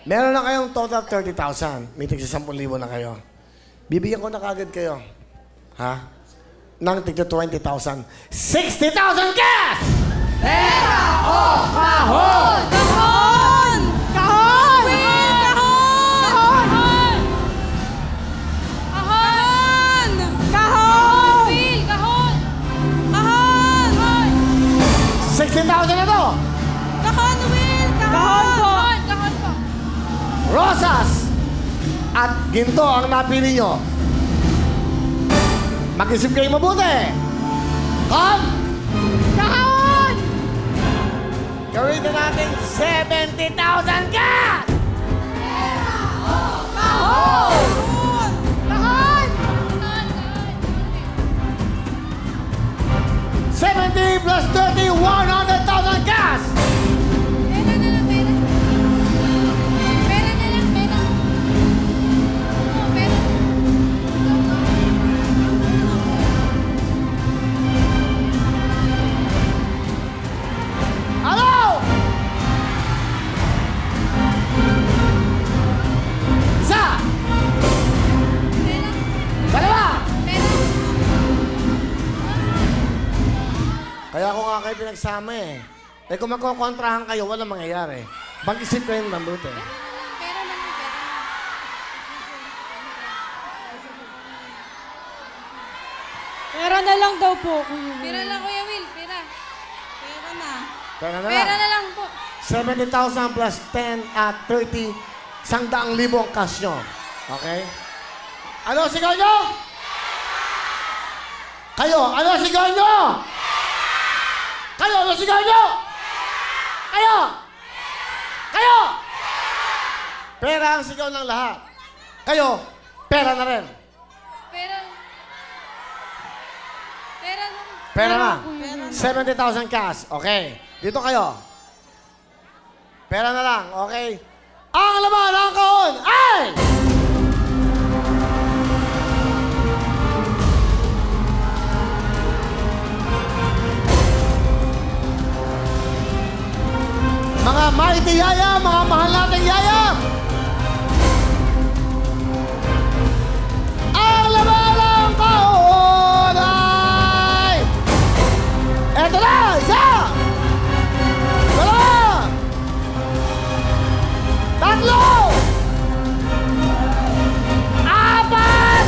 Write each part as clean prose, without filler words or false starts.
Meron na kayong total 30,000. May tigsa 10,000 na kayo. Bibigyan ko na kagad kayo. Ha? Nang tigsa 20,000. 60,000 cash! Pera o kahon? Kahon! Kahon! Will! Kahon! Kahon! Kahon! Will! Kahon! Kahon! 60,000 na to! Kahon, Will! Kahon po! Kahon po! Rosas at ginto ang napili nyo. Mag-isip kayo mabuti. Kahon! Kahon! Gawin na natin 70,000 cash! Kahon! Kahon! 70 plus 30, 100,000 cash! Pera na lang, pera. Pera na lang, pera. Oo, pera. Hello! Isa! Pera. Dalawa! Pera. Kaya ko nga kayo pinagsama eh. Eh kung magkokontrahan kayo, walang mangyayari. Mag-isip kayo ng mabuti. Pera na lang, pera. Pera na lang daw po, Kuya Will. Pera lang, Kuya Will. Pera. Pera na. Pera na Pera lang. na lang po. 70,000 plus 10 at 30, 100,000 ang cash nyo. Okay? Ano sigaw nyo? Kayo, ano sigaw nyo? Kayo, ano sigaw nyo? Kayo! Kayo! Pera ang sigaw ng lahat. Kayo, pera na rin. Pera. Pera na. Pera na. Pera na. 70,000 cash. Okay. Dito kayo. Pera na lang. Okay. Ang laman ng kahon ay... Mga mighty yaya, mga mahal nating yaya. Ang laman ng kahon ay... Eto na! Isa! Dalawa! Tatlo! Apat!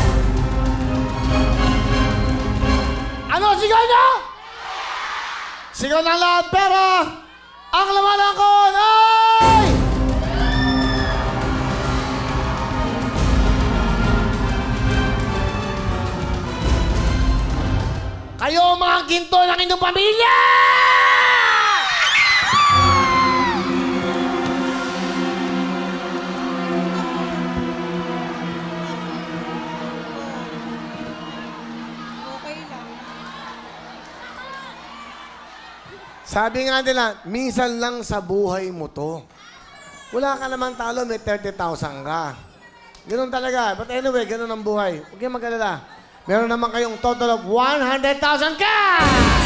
Ano sigaw nyo? Sigaw ng lahat, pero ang laman ng kahon ay... Kayo ang mga ginto ng inyong pamilya! Okay lang. Sabi nga nila, minsan lang sa buhay mo to. Wala ka naman talo, may 30,000 ka. Ganun talaga. But anyway, ganun ang buhay. Huwag kayong mag-alala. Meron naman kayong total of 100,000 cash!